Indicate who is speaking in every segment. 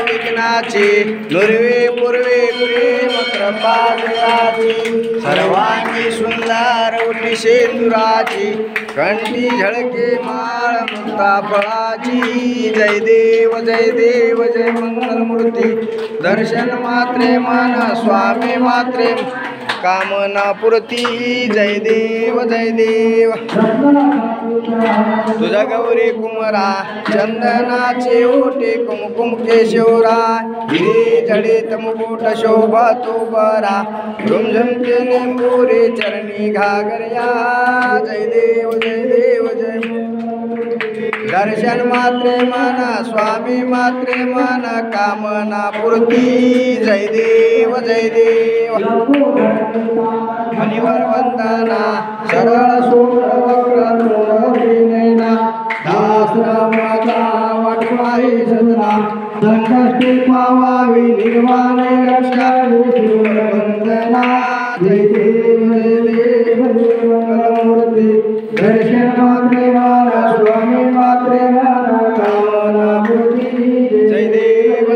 Speaker 1: विघ्नाची नुरवे पूर्वे प्रेम कृपाची सर्वांगी सुंदर उठी शेंदुराची कंठी झळके माळ मुक्ता फळाची जय देव जय मंगलमूर्ती दर्शन मात्रे मन स्वामी मात्रे कामना पुरती जय देव तुझा गौरी कुमरा चंदनाचे ओटे कुमकुम केशवरा हिरे जडित मुकुट शोभा तो बरा झुमझुमके निंबोरे चरणी घागर्या जय देव जय दर्शन मात्रे मन स्वामी मात्रे मन कामना पुरती जय देव हनिवर वंदना सरळ सूत्र वक्र नैना दास रामाचा वाटवाई सदना संकष्टी पावावी निर्वाणे रक्षावी वंदना जय देव मंगलमूर्ती दर्शन मात्रे मन स्वामी मात्रे मन कामना पुरती जय देव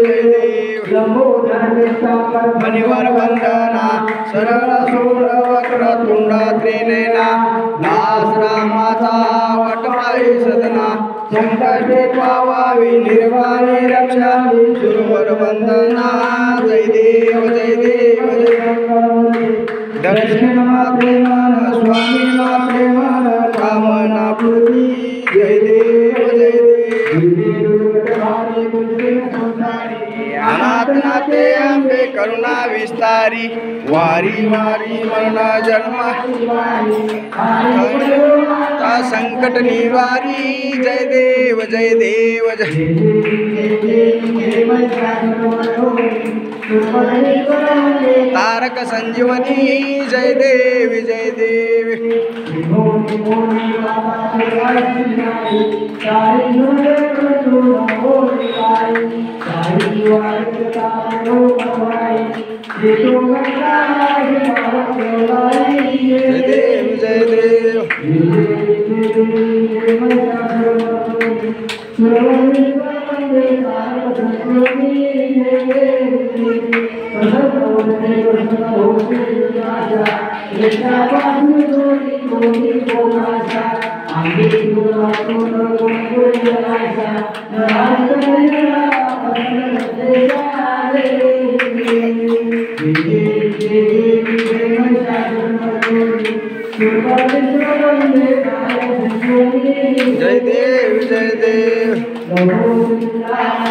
Speaker 1: हनिवर वंदना सरळ सूत्र वक्र तुंडा त्रिनयना दास रामाचा वटवाई सदना संकटे पावावी निर्वाणी रक्षा सुरवर वंदना जय देव दर्शन मात्रे मन स्वामी मात्रे मन कामना पुरती जय देव अनाथनाथे अंबे करुणा विस्तारी वारी मरण जन्म संकट निवारी जय देव तारक संजीवनी जय देव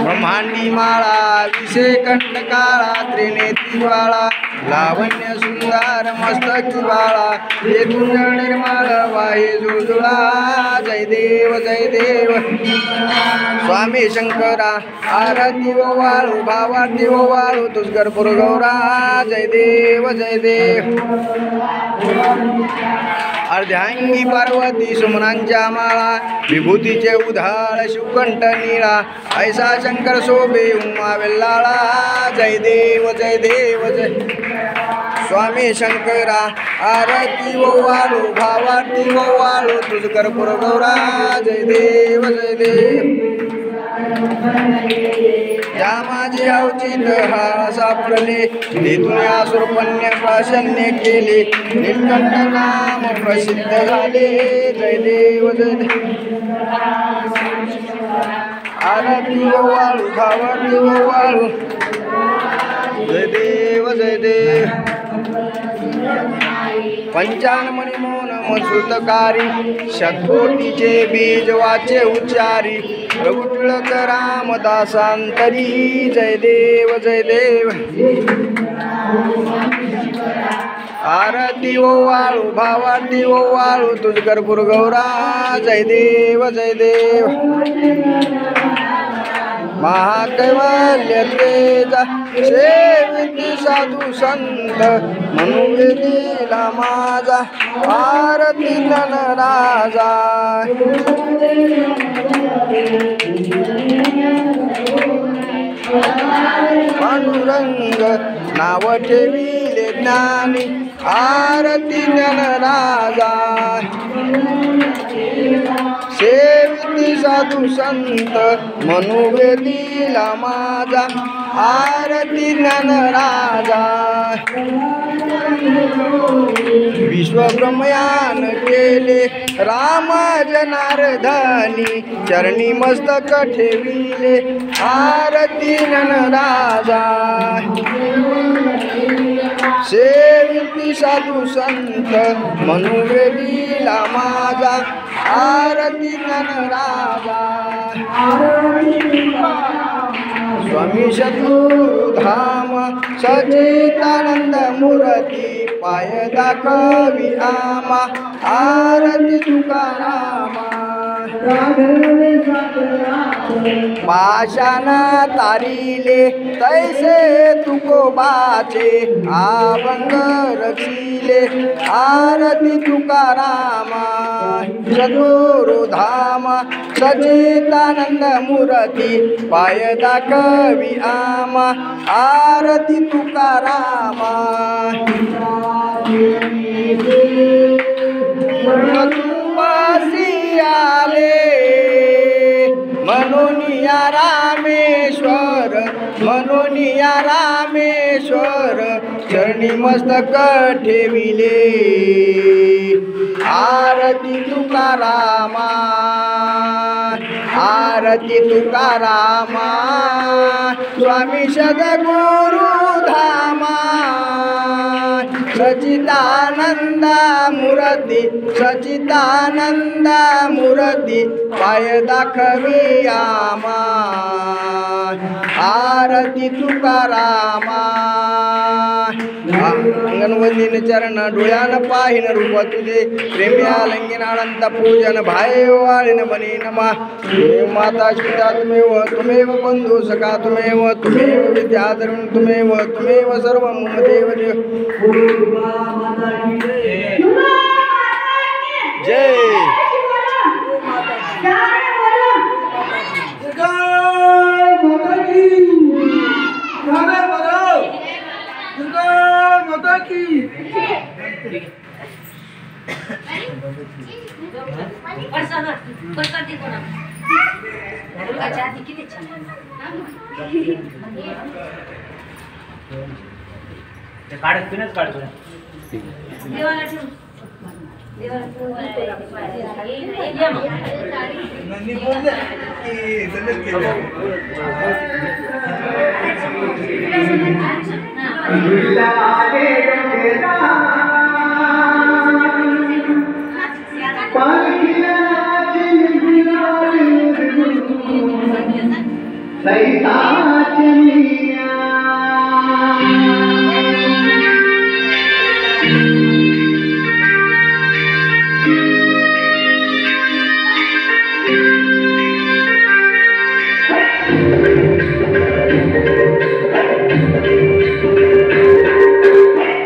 Speaker 1: ब्रह्मांडी माळा विषे कंटकाळा त्रिनेत्री बाळा लावण्य सुंदर मस्तकी बाळा येथून निर्मळ वाहे जुळजुळा जय देव स्वामी शंकरा आरती वाळू भावाती वाळू तुझगरपूर गौरा जय देव अर्ध्यांगी पार्वती सुमनांच्या माळा विभूतीचे उधाळ शिवकंठ निळा ऐसा शंकर शोभे उमा वेल्लाळा जय देव स्वामी शंकरा आरती वाळू भावाती वाळू तुझगरपूर गौरा जय देव या माझे अवचित हा सापडले तिथून असुरपण्य प्राशन्य केले नीलकंठ नाम प्रसिद्ध झाले जय देव आरती वाळू भावाती वाळू जय देव पंचानमणी मौन मसूतकारी शतकोटीचे बीज वाचे उच्चारी प्रभु टिळक रामदासांतरी जय देव आरती ओवाळू भावाती ओवाळू तुझ कर्पूर गौरा जय देव जय देव महाकैवल्य तेजा सेविती साधू संत मनुवेदीला माझा आरती राजा पांडुरंग नाव ठेविले ज्ञानी आरती राजा सेविती साधू संत मनुवेदीला माझा आरती राजा विश्वब्रह्मयान केले राम जनार्दनी चरणी मस्तक ठेविले आरती राजा सेविती साधू संत मनुवेदीला माझा आरती राजा स्वामी शत्रुधाम सचितानंद मूर्ती पाय दाखवी आमा आरती तुकारामा पाषाण तारिले तैसे तुकोबाचे अभंग रचिले आरती तुकारामा चतुर्धाम सचितानंद मूर्ती पाय दाखवी आमा आरती तुकारामा तुपासी आले मनोनिया रामेश्वर मनोनिया रामेश्वर चरणी मस्तक ठेविले आरती तुकारामा आरती तुकारामा स्वामी सद्गुरु धामा सचिदानंद मूर्ती सचिदानंद मूर्ती पाय दाखवी आमा आरती तुकारामा अंगणवतीन चरण डोळ्यान पाहिन रूप तुझे प्रेम्या लंगिन अनंत पूजन भाई वाळीन बनी नमा तुमेव माता पिता तुमेव बंधु सखा तुमेव विद्या धर्म तुमेव सर्व मम देव जय
Speaker 2: सैता